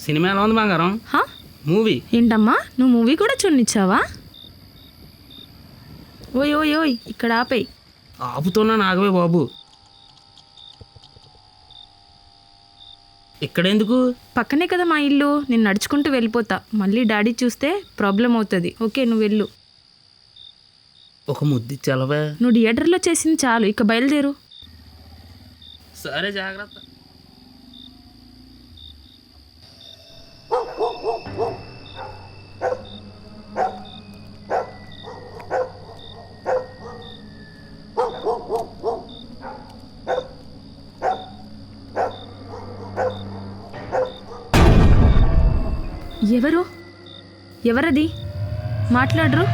Cinema ఎలా ఉంది బంగారం? హా? మూవీ. ఏంటమ్మా నువ్వు మూవీ కూడా చూడనిచ్చావా? ఓయ్ ఓయ్ ఓయ్ ఇక్కడ ఆపేయి. ఆపుతున్నా నాగవే బాబు. ఇక్కడెందుకు? పక్కనే కదా మా ఇల్లు, నేను నడుచుకుంటూ వెళ్ళిపోతా. మళ్ళీ డాడీ చూస్తే ప్రాబ్లం అవుతుంది. ఓకే నువ్వు వెళ్ళు. ఒక ముద్దిచ్చాలవే. నువ్వు థియేటర్లో చేసింది చాలు, ఇక బయలుదేరు. సరే జాగ్రత్త. ఎవరది? మాట్లాడరు.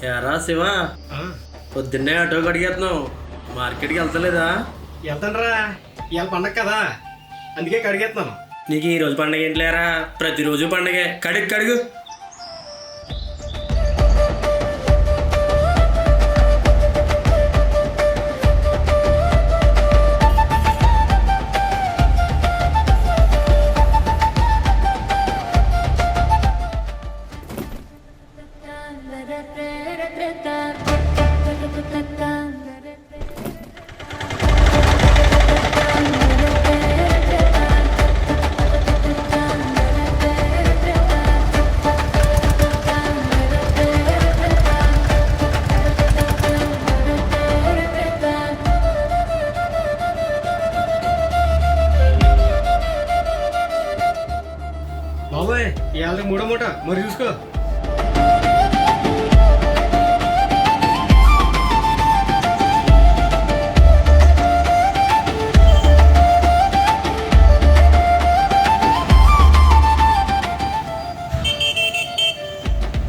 ఎరా శివ, పొద్దున్నే ఆటో కడిగేస్తున్నావు, మార్కెట్కి వెళ్తలేదా? వెళ్తానరా, ఇవాళ పండగ కదా, అందుకే కడిగేస్తున్నాను. నీకు ఈ రోజు పండగ ఏంటిలేరా? ప్రతిరోజు పండగే. కడుగు. బాబాయ్ ఇవాళ మూడో మూట, మరి చూసుకో.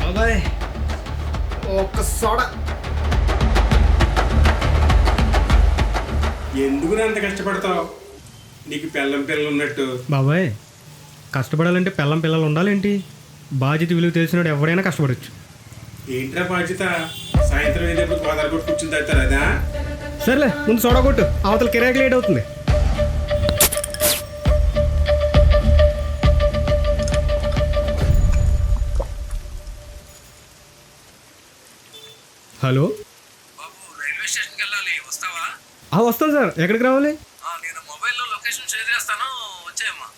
బాబాయ్ ఒక్క సోడా. ఎందుకు అంత కష్టపడతావు? నీకు పిల్లలు ఉన్నట్టు. బాబాయ్ కష్టపడాలంటే పిల్లలు ఉండాలేంటి? బాధ్యత విలువ తెలిసినాడు ఎవరైనా కష్టపడచ్చు. ఏంట్రా బాధ్యత? సాయంత్రం ఏదేపు గోదావరి కొట్టు కూర్చుని తాగుతారు అదా? సర్లే ముందు సోడా కొట్టు, అవతల కిరాకి లేట్ అవుతుంది. హలో బాబు, రైల్వే స్టేషన్కి వెళ్ళాలి, వస్తావా? వస్తాను సార్. ఎక్కడికి రావాలి? నేను మొబైల్లో లొకేషన్ షేర్ చేస్తాను, వచ్చేయమ్మా.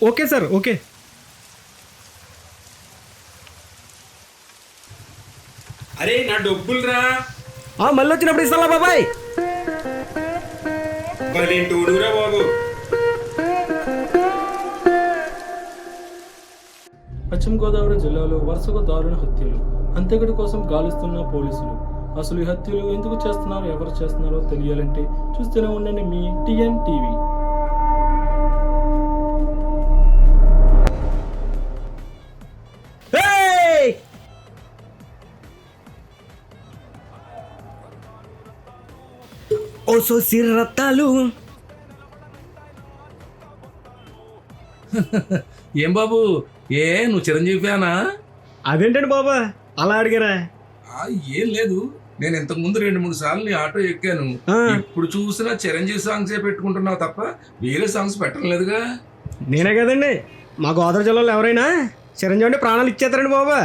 Okay sir, okay. అరే నా డబ్బులు రా. మళ్ళీ వచ్చినప్పుడు ఇస్తాలా బాబాయ్? బలేంటూడురా బాబు. పశ్చిమ గోదావరి జిల్లాలో వరుసగా దారుణ హత్యలు, అంత్యకుడి కోసం గాలిస్తున్న పోలీసులు. అసలు ఈ హత్యలు ఎందుకు చేస్తున్నారో, ఎవరు చేస్తున్నారో తెలియాలంటే చూస్తూనే ఉండండి మీ టిఎన్ టీవీ. ఓసో సిర్రత్తాలు. ఏం బాబు, నువ్వు చిరంజీవి ఫ్యానా? అదేంటండి బాబా అలా అడిగారా? ఏం లేదు, నేను ఇంతకు ముందు 2-3 సార్లు నీ ఆటో ఎక్కాను. ఇప్పుడు చూసినా చిరంజీవి సాంగ్సే పెట్టుకుంటున్నావు తప్ప వేరే సాంగ్స్ పెట్టడం లేదుగా. నేనే కదండి, మా గోదావరి జిల్లాలో ఎవరైనా చిరంజీవి అంటే ప్రాణాలు ఇచ్చేస్తారండి బాబా.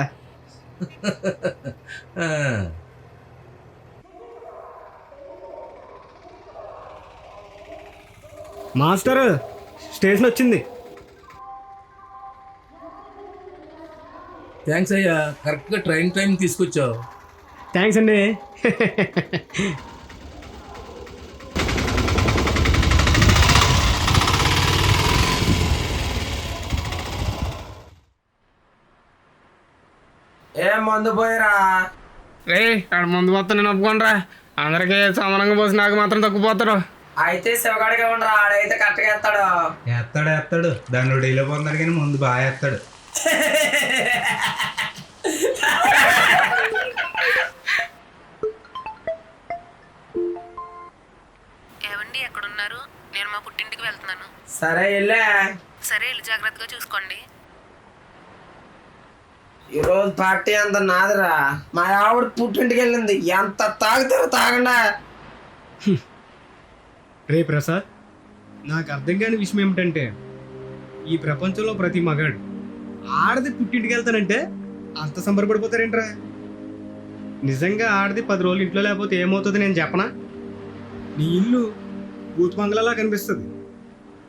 మాస్టర్ స్టేషన్ వచ్చింది. థ్యాంక్స్ అయ్యా, కరెక్ట్గా ట్రైన్ టైం తీసుకొచ్చావు. థ్యాంక్స్ అండి. మందు పోయిరా. రే ఆడ ముందు మొత్తం నేను ఒప్పుకోనరా. అందరికీ సమానంగా పోసి నాకు మాత్రం తక్కువ పోతారు. అయితే శివగాడికి ఉండరా, ఆడైతే కరెక్ట్గా ఎత్తాడు. ఎత్తాడు దానిలో డైలో పోతున్నాడు కానీ ముందు బాగా ఎత్తాడు. ఏవండి ఎక్కడున్నారు? నేను మా పుట్టింటికి వెళ్తున్నాను. సరే వెళ్ళా. సరే ఇల్లు జాగ్రత్తగా చూసుకోండి. ఈరోజు పార్టీ అంత నాదిరా. మా ఆవిడ పుట్టింటికి వెళ్ళింది. ఎంత తాగుతారో తాగండా. రే ప్రసాద్, నాకు అర్థం కాని విషయం ఏమిటంటే ఈ ప్రపంచంలో ప్రతి మగాడు ఆడది పుట్టింటికి వెళ్తానంటే అంత సంబరపడిపోతారేంట్రా? నిజంగా ఆడది 10 రోజులు ఇంట్లో లేకపోతే ఏమవుతుంది నేను చెప్పనా? నీ ఇల్లు భూత్ బంగ్లాలా కనిపిస్తుంది.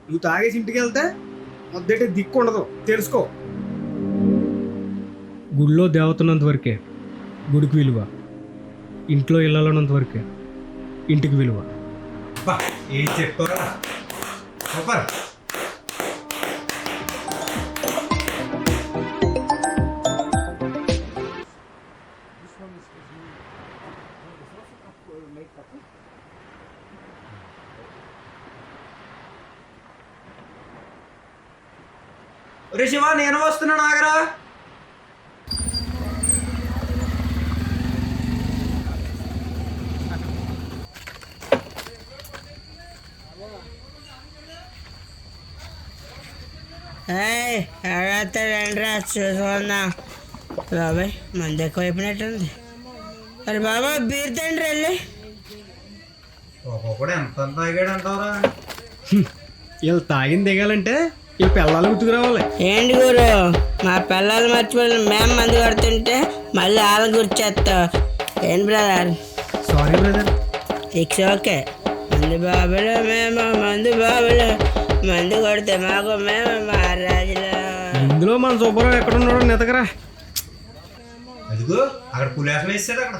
నువ్వు తాగేసి ఇంటికి వెళ్తే మొదటి దిక్కు ఉండదు, తెలుసుకో. గుడిలో దేవతన్నంత వరకే గుడికి విలువ, ఇంట్లో ఇళ్ళలోనంత వరకే ఇంటికి విలువ. బా ఏం చెప్తారా సూపర్. ఒరే శివ, నేను వస్తున్నాను, ఆగరా. ఎవరైనా చూసుకున్నా బాబాయ్, మంది ఎక్కువ అయిపోయినట్టుంది. అరే బాబా, బీర్ తండ్రి వెళ్ళి. ఒక్కొక్కడు ఎంత తాగాడు అంటారా? వీళ్ళు తాగింది దిగాలంటే ఈ పిల్లలు గుర్తుకురావాలి. ఏంటి గురు, మా పిల్లలు మర్చిపోయి మేము మంది కొడుతుంటే మళ్ళీ వాళ్ళని గుర్చేస్తావు ఏంటి brother? Sorry brother. It's okay. మంది బాబులు మేము, మంది బాబులు, మంది కొడితే మాకు మేము మహారాజులు. ఇందులో మన సూపర్ ఎక్కడున్నాడో నెతకరా. అదిగో అక్కడ పులేసం వేసాడు. అక్కడ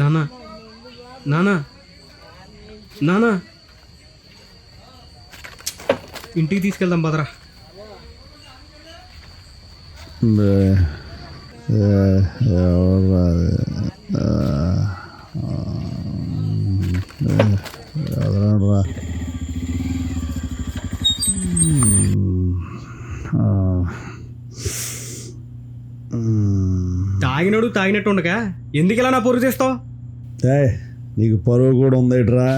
నానా నానా నానా ఇంటికి తీసుకెళ్దాం పదరా. తాగినడు తాగినట్టు ఉండగా ఎందుకు ఇలా నా పొరుగు చేస్తావు? నీకు పరువు కూడా ఉందేట్రా?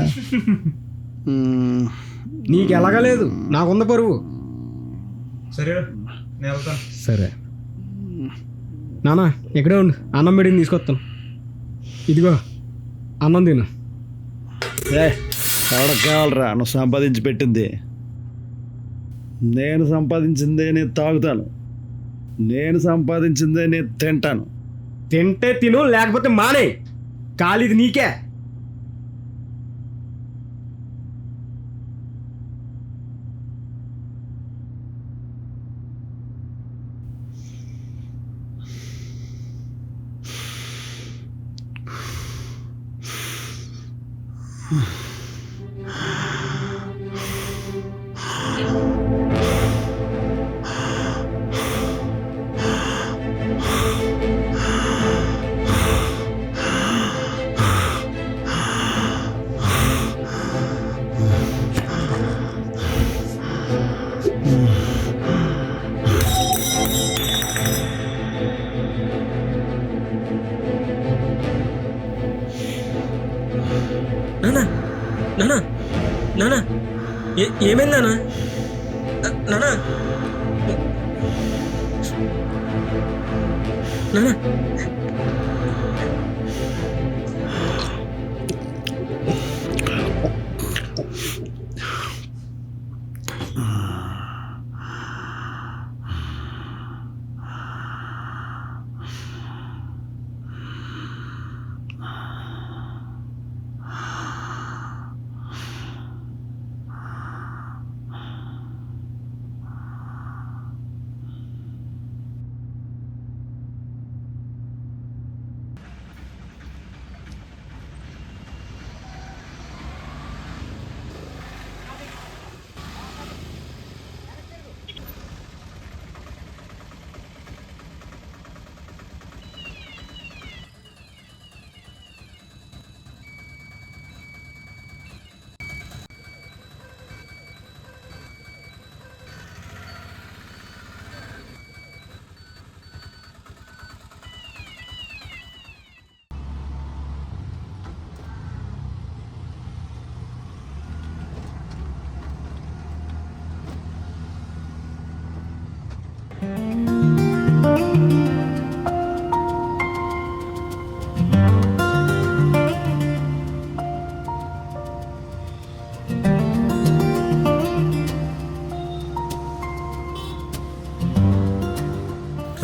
నీకు ఎలాగా లేదు, నాకుంద పరువు. సరే నేను వెళ్తాను. సరే నానా, ఎక్కడే ఉండు, అన్నం పెడిని తీసుకొస్తాను. ఇదిగో అన్నం తిను. ఎవడకు కావాలరా నువ్వు సంపాదించి పెట్టింది? నేను సంపాదించిందే నేను తాగుతాను, నేను సంపాదించిందే నేను తింటాను. తింటే తిను, లేకపోతే మానే. కాలిది నీకే. నానా నానా నానా ఏమైంది నానా? నానా నానా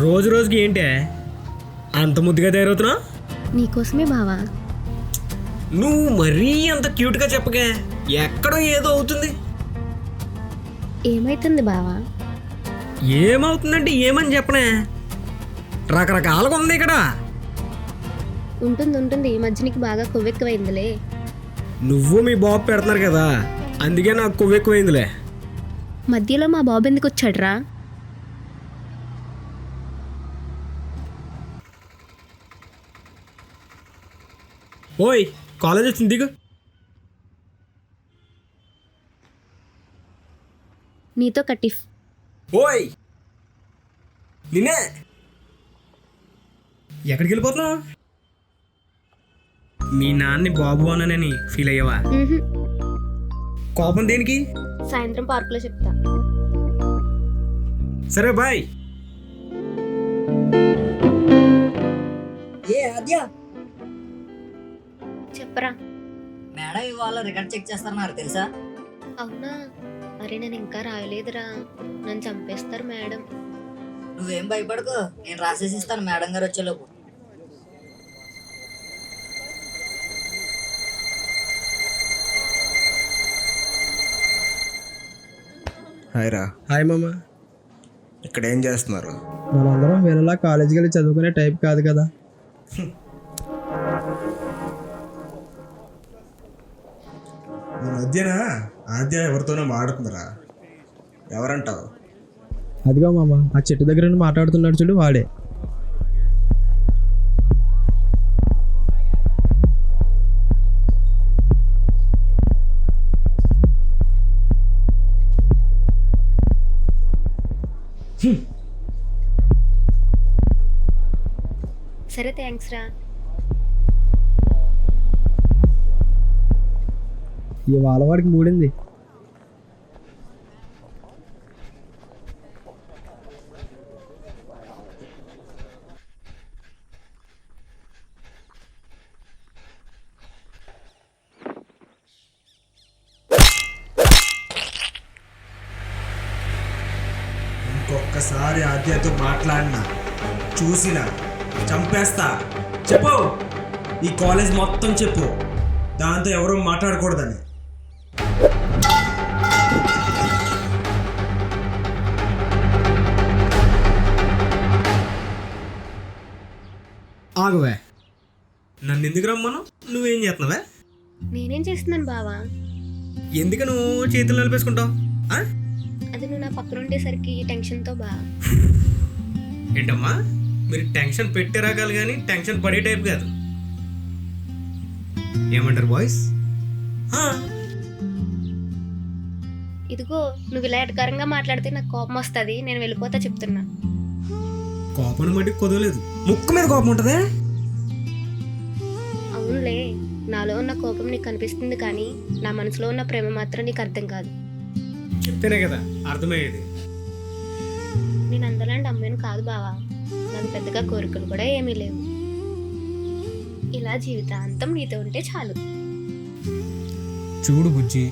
రోజు రోజుకి ఏంటే అంత ముద్దుగా తయారవుతున్నావు? నీకోసమే బావా. నువ్వు మరీ అంత క్యూట్గా చెప్పకే, ఎక్కడో ఏదో అవుతుంది. ఏమైతుంది బావా? ఏమవుతుందంటే ఏమని చెప్పనే, రకరకాలుగా ఉంది ఇక్కడ. ఉంటుంది ఈ మధ్య నీకు బాగా కొవ్వెక్కువైందిలే. నువ్వు మీ బాబు పెడుతున్నారు కదా, అందుకే నాకు కొవ్వు ఎక్కువైందిలే. మధ్యలో మా బాబు ఎందుకు వచ్చాడ్రా? ఓయ్ కాలేజ్ వచ్చింది దిగు. నీతో కటిఫ్. ఓయ్ నిన్నే, ఎక్కడికి వెళ్ళిపోతున్నావు? మీ నాన్నని బాబు అన్నానని ఫీల్ అయ్యావా? కోపం దేనికి? సాయంత్రం పార్కులో చెప్తా. సరే బాయ్. చెప్పరా. మేడం ఇవాళ రికార్డ్ చెక్ చేస్తున్నారు తెలుసా? అవునా? అరే నేను ఇంకా రాయలేదురా, నన్ను చంపేస్తారు మేడం. నువ్వేం భయపడకు, నేను రాసేసి ఇస్తాను మేడం గారు వచ్చేలోపు. హాయ్ రా. హాయ్ మామ. ఇక్కడ ఏం చేస్తున్నారు? మనందరం వేరేలా కాలేజీకి వెళ్ళి చదువుకునే టైప్ కాదు కదా. ఈ మధ్యన ఆద్య ఎవరితోనో మాడుతుందిరా, ఎవరంటావు? అదిగో మామ, ఆ చెట్టు దగ్గర నుండి మాట్లాడుతున్నాడు చూడు, వాడే. సరే థ్యాంక్స్ రా. ఇవాళ వాడికి మూడింది. ఇంకొకసారి ఆద్యతో మాట్లాడినా చూసినా చంపేస్తా. చెప్పు, ఈ కాలేజ్ మొత్తం చెప్పు, దాంతో ఎవరూ మాట్లాడకూడదని. ఆగువే, నన్ను ఎందుకు రమ్మను? నువ్వేం చేస్తున్నావే? నేనేం చేస్తున్నాను బావా? ఎందుకు నువ్వు చేతులు నిలిపేసుకుంటావు? అది నువ్వు నా పక్కన ఉండేసరికి టెన్షన్తో బా. ఏంటమ్మా, మీరు టెన్షన్ పెట్టే రకాలు కానీ టెన్షన్ పడే టైప్ కాదు. ఏమంటారు బాయ్స్? ఇదిగో నువ్వు ఇలా ఎటకారంగా మాట్లాడితే నాకు కోపం వస్తుంది, నేను వెళ్ళిపోతా చెప్తున్నా. కోపం మట్టి కుదవలేదు, ముక్కు మీద కోపం ఉంటుందే. అవునులే, నాలో ఉన్న కోపం నీకు కనిపిస్తుంది కానీ నా మనసులో ఉన్న ప్రేమ మాత్రం నీకు అర్థం కాదు. చెప్తేనే కదా అర్థమయ్యేది. నేను అందలాంటి అమ్మాయిని కాదు బావా, నాకు పెద్దగా కోరికలు కూడా ఏమీ లేవు. ఇలా జీవితాంతం నీతో ఉంటే చాలు. చూడు బుజ్జి,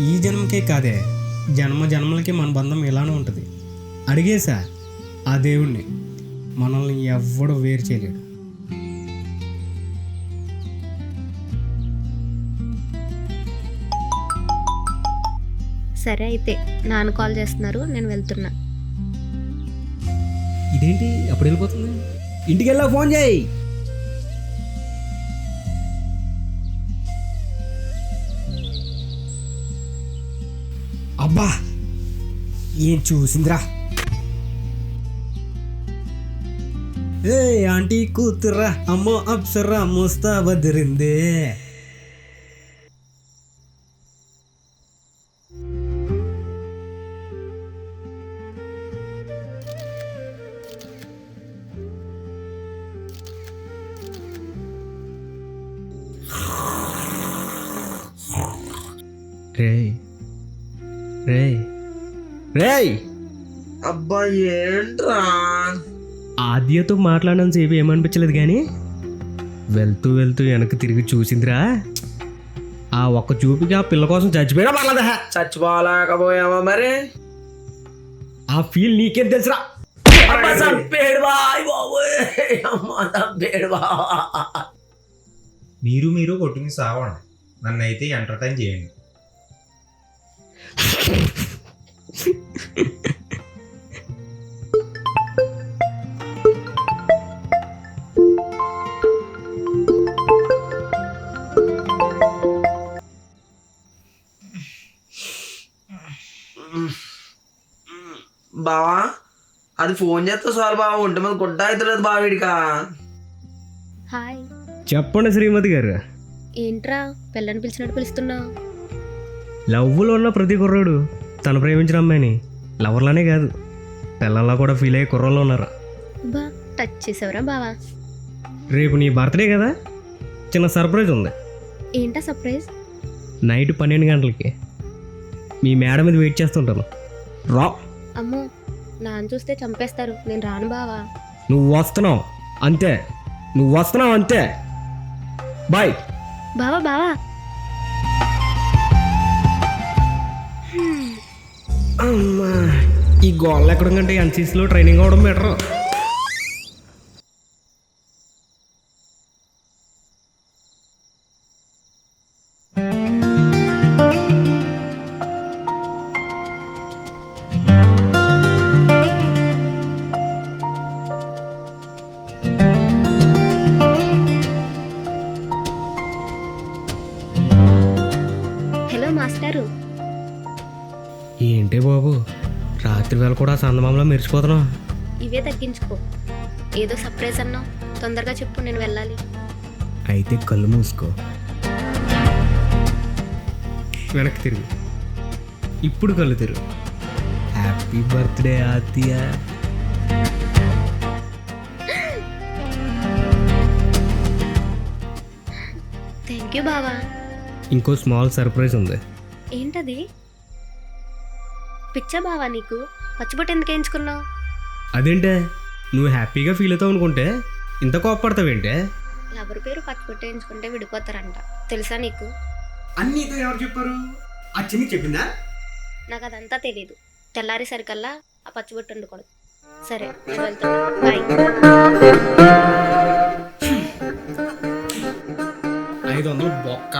ఈ జన్మకే కాదే, జన్మ జన్మలకి మన బంధం ఇలానే ఉంటుంది. అడిగేశా ఆ దేవుణ్ణి, మనల్ని ఎవ్వడు వేరు చేయలేడు. సరే అయితే నాన్న కాల్ చేస్తున్నారు, నేను వెళ్తున్నా. ఇదేంటి అప్పుడు వెళ్ళిపోతుంది? ఇంటికి వెళ్ళా ఫోన్ చేయి. అబ్బా ఏం చూసిందిరా. ఏ ఆంటీ కూతురా, అమ్మో అప్సరా మోస్తా బదిరిందే. రే రే రే అబ్బా ఏంట్రా? ఆద్యతో మాట్లాడడం సేపు ఏమనిపించలేదు కానీ వెళ్తూ వెళ్తూ వెనక్కి తిరిగి చూసిందిరా. ఆ ఒక్క చూపుకి ఆ పిల్ల కోసం చచ్చిపోయినా పర్లేదా? చచ్చిపోలేకపోయావా మరి? ఆ ఫీల్ నీకేం తెలుసురా? అబ్బా చంపేడు బాయ్ బాబోయ్, అమ్మ చంపేడు బా. మీరు కొట్టుకుని సావండి, నన్ను అయితే ఎంటర్టైన్ చేయండి. బావా అది ఫోన్ చేస్తే చాలు బావ, ఒంటి మీద గుడ్డ అవుతలేదు బావిడికా. హాయ్. చెప్పండి శ్రీమతి గారు. ఏంట్రా పిల్లని పిలిచినట్టు పిలుస్తున్నావు? లవ్లో ఉన్న ప్రతి కుర్రాడు తను ప్రేమించిన అమ్మాయిని లవర్లానే కాదు పిల్లల్లా కూడా ఫీల్ అయ్యే కుర్రోళ్ళు ఉన్నారు. బా టచ్ చేసావురా బావా. రేపు నీ బర్త్డే కదా, చిన్న సర్ప్రైజ్ ఉంది. ఏంటా సర్ప్రైజ్? నైట్ 12 గంటలకి మీ మేడం మీద వెయిట్ చేస్తుంటాను, రా. అమ్మో, నాన్న చూస్తే చంపేస్తారు, నేను రాను బావా. నువ్వు వస్తున్నావు అంతే, నువ్వు వస్తున్నావు అంతే. బాయ్. బావా బావా. అమ్మా, ఈ గోళ్ళు ఎక్కడం కంటే ఎన్సీసీలో ట్రైనింగ్ అవ్వడం బెటర్. హలో మాస్టారు. ఏంటే బాబు, రాత్రి వేళ కూడా సందమామలో మెరిచిపోతున్నావు. ఇవే తగ్గించుకో. ఏదో సర్ప్రైజ్ అన్నావు, తొందరగా చెప్పు, నేను వెళ్ళాలి. అయితే కళ్ళు మూసుకో, వెనక్కి తిరుగు, ఇప్పుడు కళ్ళు తిరుగు. హ్యాపీ బర్త్డే ఆత్య. థ్యాంక్ యూ బావా. ఇంకో స్మాల్ సర్ప్రైజ్ ఉంది. ఏంటది? పిచ్చా బావా నీకు? పచ్చిబొట్టు ఎందుకు వేయించుకున్నావు? అదేంటే, నువ్వు హ్యాపీగా ఫీల్ అవుతావు అనుకుంటే ఇంత కోపడతావేంటే? ఎవరి పేరు పచ్చిబొట్టు వేయించుకుంటే విడిపోతారంట, తెలుసా నీకు? అన్నీతో ఎవరు చెప్పారు? ఆ చిన్ని చెప్పిందా? నాకు అదంతా తెలీదు. తెల్లారేసరికల్లా ఆ పచ్చిబొట్టు ఉండకూడదు. సరే నేను వెళ్తాను, బాయ్. 500 బొక్క.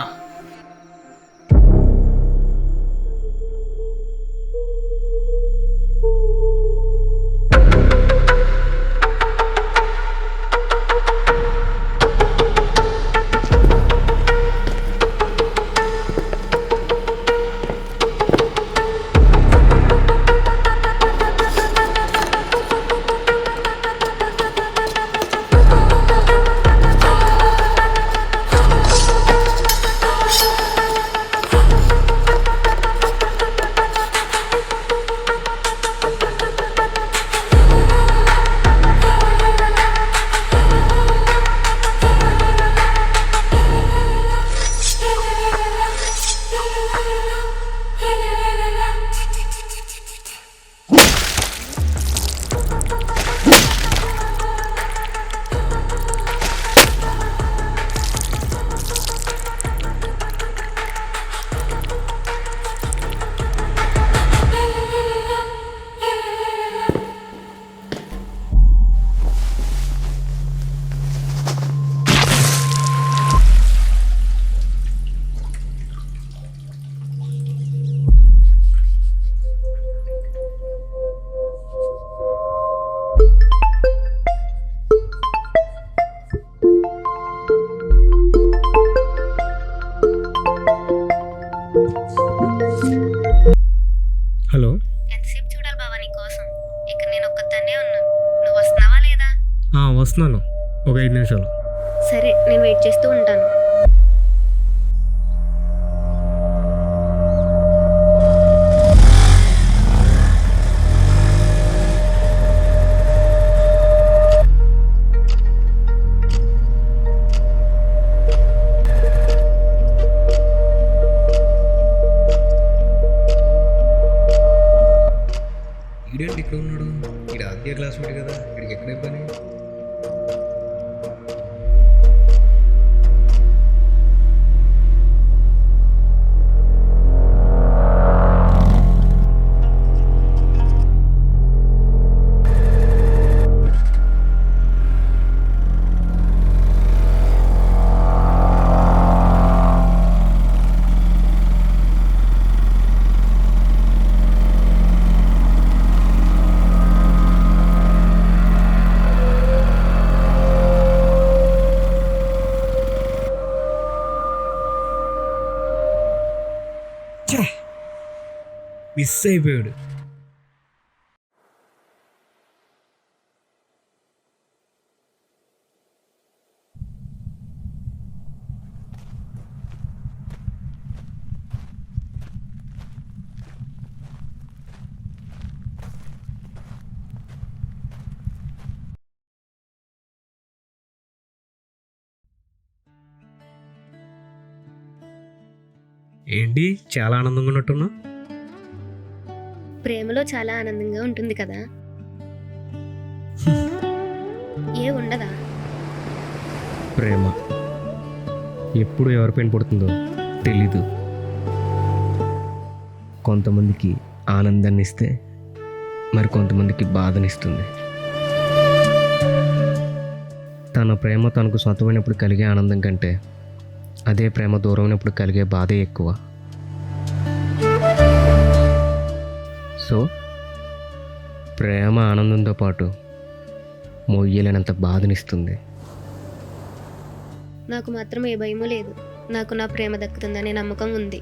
హలో. ఎంతసేపు చూడాలి బావా నీ కోసం? ఇక్కడ నేను ఒక్కదాన్నే ఉన్నాను, నువ్వు వస్తున్నావా లేదా? వస్తున్నాను, ఒక 5 నిమిషాలు. సరే నేను వెయిట్ చేస్తూ ఉంటాను. ఇదేంటి ఇక్కడ ఉన్నాడు? మిస్ అయిపోయాడు. ఏంటి చాలా ఆనందంగా ఉన్నట్టున్నా? ప్రేమలో చాలా ఆనందంగా ఉంటుంది కదా. ఏ ఉండదా? ప్రేమ ఎప్పుడు ఎవరిపైన పుడుతుందో తెలీదు. కొంతమందికి ఆనందాన్ని ఇస్తే మరి కొంతమందికి బాధనిస్తుంది. తన ప్రేమ తనకు సొంతమైనప్పుడు కలిగే ఆనందం కంటే అదే ప్రేమ దూరమైనప్పుడు కలిగే బాధే ఎక్కువ. సో ప్రేమ ఆనందంతో పాటు మొయ్యలేనంత బాధనిస్తుంది. నాకు మాత్రం ఏ భయమూ లేదు. నాకు నా ప్రేమ దక్కుతుందనే నమ్మకం ఉంది.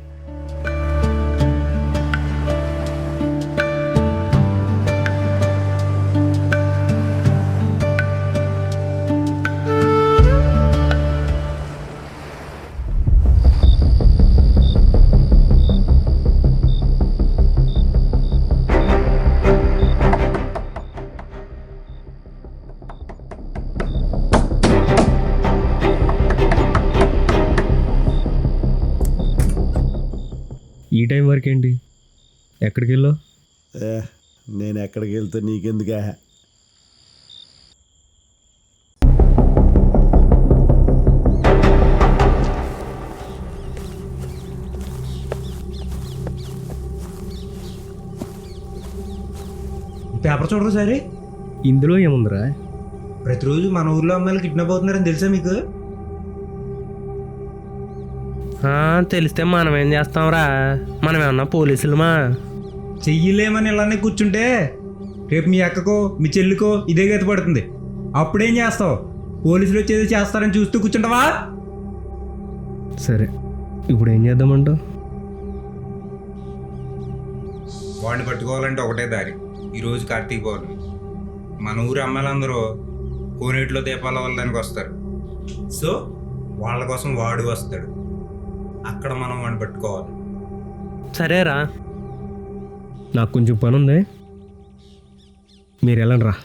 ఈ టైం వరకు ఏంటి? ఎక్కడికి వెళ్ళావు? నేను ఎక్కడికి వెళ్తే నీకెందుకా? పేపర్ చూడరు సరే. ఇందులో ఏముందిరా? ప్రతిరోజు మన ఊర్లో అమ్మాయిలు కిడ్నాప్ అవుతున్నారని తెలుసా మీకు? తెలిస్తే మనం ఏం చేస్తాంరా? మనం ఏమన్నా పోలీసులమా? చెయ్యలేమని ఇలానే కూర్చుంటే రేపు మీ అక్కకో మీ చెల్లికో ఇదే గత పడుతుంది. అప్పుడేం చేస్తావు? పోలీసులు వచ్చేది చేస్తారని చూస్తూ కూర్చుంటావా? సరే, ఇప్పుడు ఏం చేద్దామంటావు? వాడిని పట్టుకోవాలంటే ఒకటే దారి. ఈరోజు కార్తీక పౌర్ణమి. మన ఊరు అమ్మాయిలందరూ కోనేటిలో దీపాల వల్లడానికి వస్తారు. సో వాళ్ళ కోసం వాడు వస్తాడు. అక్కడ మనం వాడిని పట్టుకోవాలి. సరేరా, నాకు కొంచెం పని ఉంది, మీరు వెళ్ళండి రా.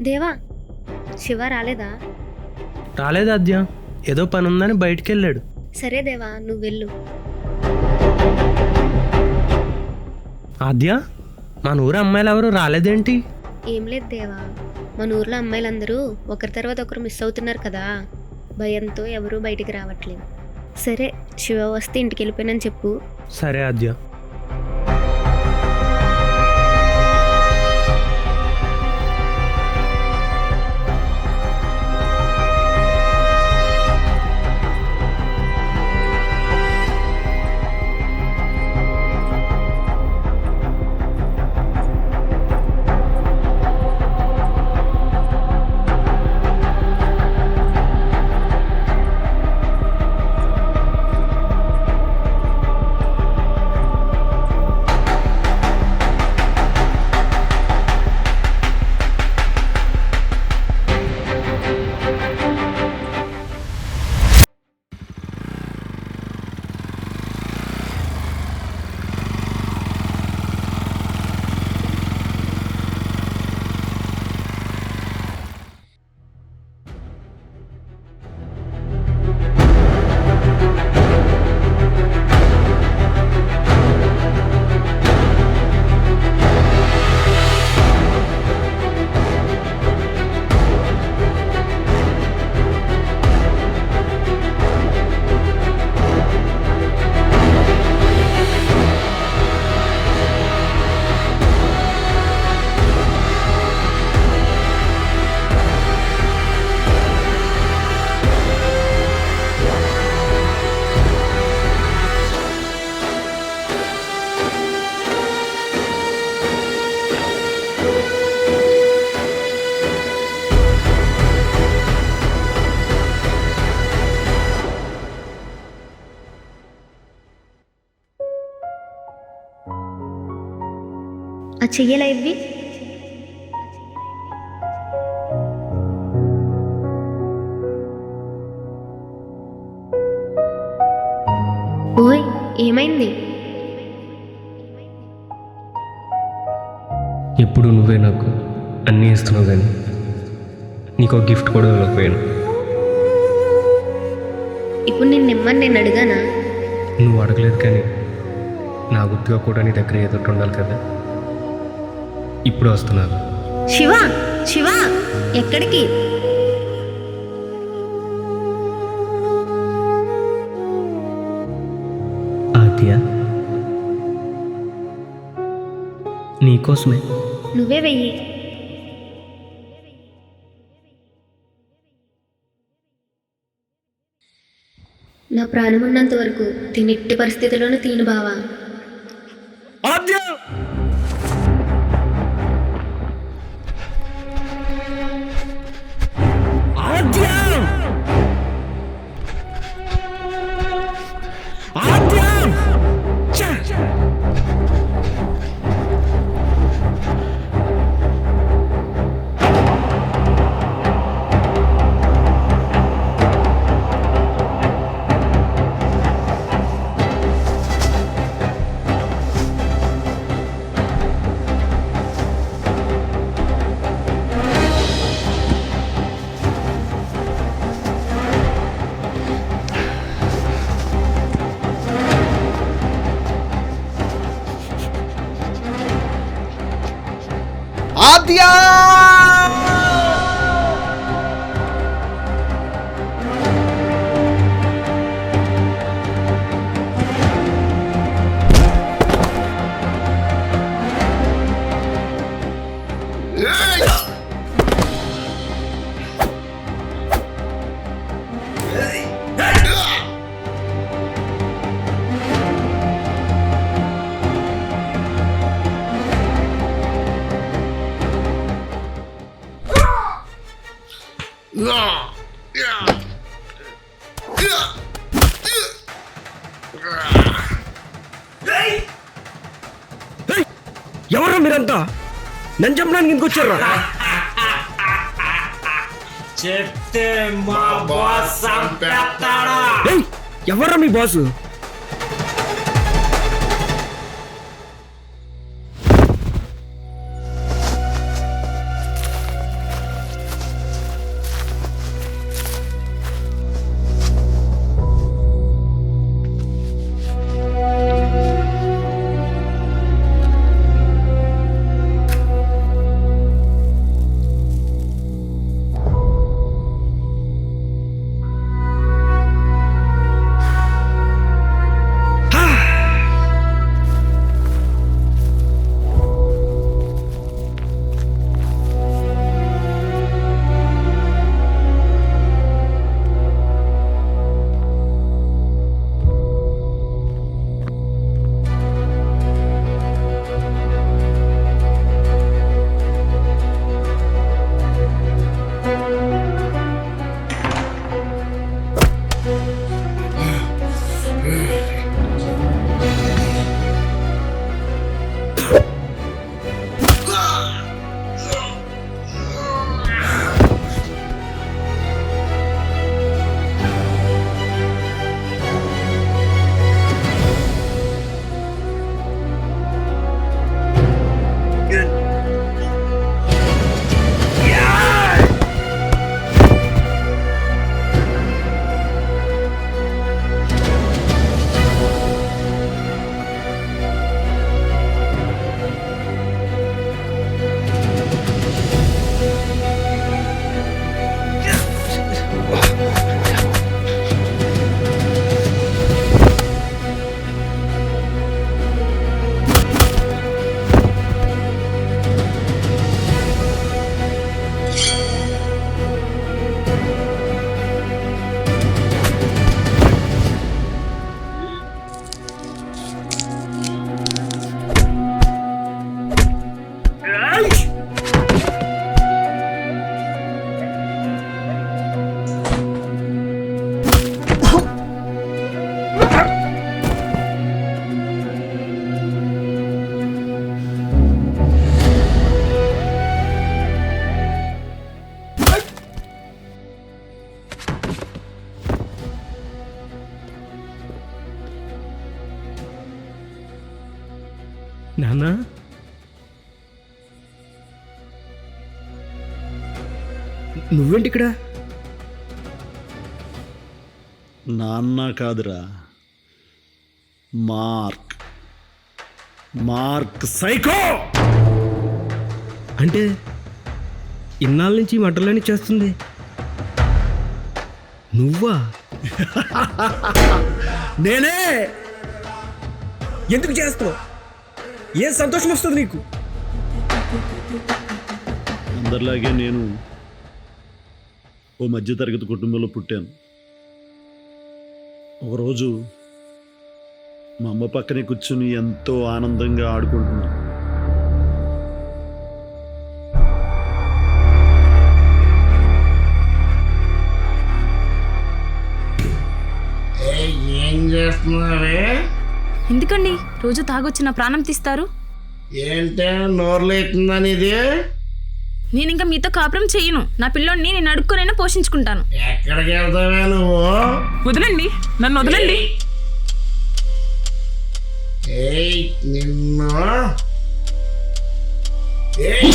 దేవా, శివ రాలేదా? రాలేదు ఆద్య, ఏదో పని ఉందని బయటికి వెళ్ళాడు. సరే దేవా, నువ్వు వెళ్ళు. ఆద్య, మన ఊరు అమ్మాయిలు ఎవరు రాలేదేంటి? ఏం లేదు దేవా, మన ఊర్లో అమ్మాయిలందరూ ఒకరి తర్వాత ఒకరు మిస్ అవుతున్నారు కదా. భయంతో ఎవరూ బయటికి రావట్లేదు. సరే, శివ వస్తే ఇంటికి వెళ్ళిపోయినని చెప్పు. సరే ఆద్య. ఆ చెయ్యలా ఇవ్వి. ఓయ్ ఏమైంది? ఎప్పుడు నువ్వే నాకు అన్నీ ఇస్తున్నావు, కానీ నీకు ఒక గిఫ్ట్ కూడా ఇవ్వలేకపోయాను. ఇప్పుడు నేను అడిగానా? నువ్వు అడగలేదు, కానీ నా గుర్తుగా కూడా నీ దగ్గర ఏదో ఒకటి ఉండాలి కదా. ఇప్పుడు వస్తున్నాను. శివ శివ ఎక్కడికి? ఆద్య, నీకోసమే. నువ్వే వెయ్యి. నా ప్రాణం ఉన్నంత వరకు తినెట్టి పరిస్థితిలోనూ తిను బావా. ఆద్య, ఆద్య, ఆద్య. ఆద్య! ఎవరా మీరంతా? నన్ను చంపడానికి ఎందుకు వచ్చారా? చెప్తే మా బాస్ చంపేస్తాడా? ఎవరా మీ బాసు? నాన్న నువ్వేంటి ఇక్కడ? నాన్న కాదురా, మార్క్. Mark psycho. అంటే ఇన్నాళ్ళ నుంచి ఈ మటర్లని చేస్తుంది నువ్వా? నేనే. ఎందుకు చేస్తావు? ఏం సంతోషం వస్తుంది నీకు? అందరిలాగే నేను ఓ మధ్యతరగతి కుటుంబంలో పుట్టాను. ఒకరోజు మా అమ్మ పక్కనే కూర్చుని ఎంతో ఆనందంగా ఆడుకుంటున్నాను. ఏం చేస్తున్నావే? ఎందుకండి రోజు తాగొచ్చి నా ప్రాణం తీస్తారు? ఏంటే నోర్లు అవుతుందని ఇది? నేను ఇంకా మీతో కాపురం చెయ్యను. నా పిల్లోడిని నేను అడుక్కొనైనా పోషించుకుంటాను. ఎక్కడికి వెళ్తావే నువ్వు? వదలండి, నన్ను వదలండి. ఏయ్ నిన్ను. ఏయ్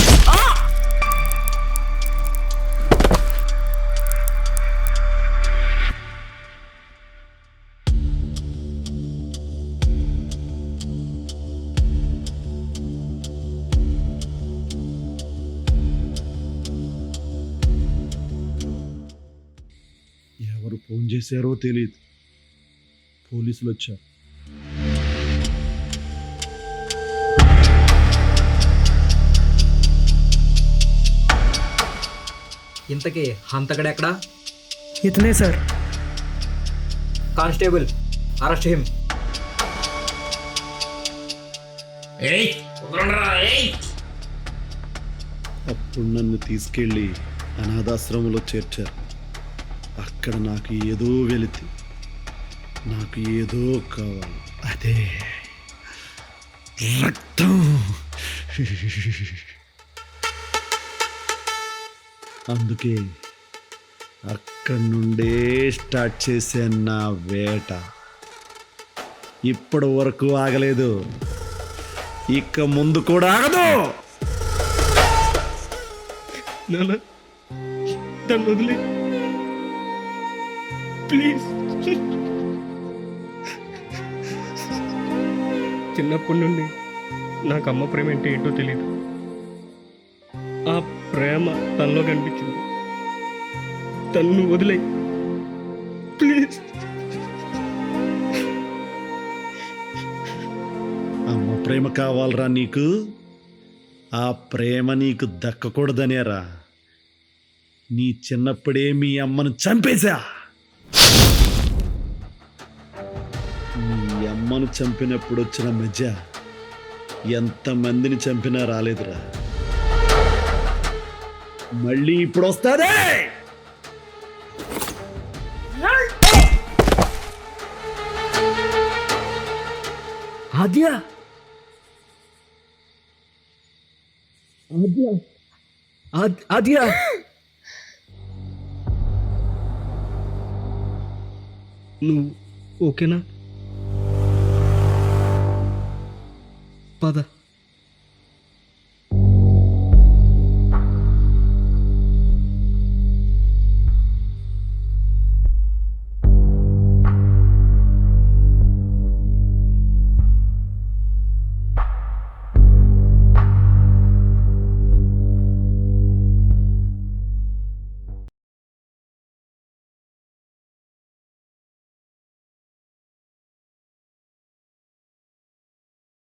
ఎవరు ఫోన్ చేశారో తెలియదు. పోలీసులు వచ్చారు. ఇంతకీ హంతకుడెక్కడా? ఇతనే సార్. Constable, arrest him. ఏయ్ వదలండ్రా. ఏయ్ అప్పుడు నన్ను తీసుకెళ్ళి అనాథాశ్రమంలో చేర్చారు. అక్కడ నాకు ఏదో వెలితి, నాకు ఏదో కావాలి. అదే రక్తం. అందుకే అక్కడి నుండే స్టార్ట్ చేశాను నా వేట. ఇప్పటి వరకు ఆగలేదు, ఇక ముందు కూడా ఆగదు. నాన్న దాన్ని వదిలే ప్లీజ్. చిన్నప్పటి నుండి నాకు అమ్మ ప్రేమ అంటే ఏంటో తెలియదు. ఆ ప్రేమ తనలో కనిపించింది. తన్ను వదిలే ప్లీజ్. అమ్మ ప్రేమ కావాలరా నీకు? ఆ ప్రేమ నీకు దక్కకూడదనేరా నీ చిన్నప్పుడే మీ అమ్మను చంపేశా. మీ అమ్మను చంపినప్పుడు వచ్చిన మధ్య ఎంతమందిని చంపినా రాలేదురా. మళ్ళీ ఇప్పుడు వస్తాదే. ఆద్య ఆద్య ఆద్య నువ్వు ఓకేనా? పద.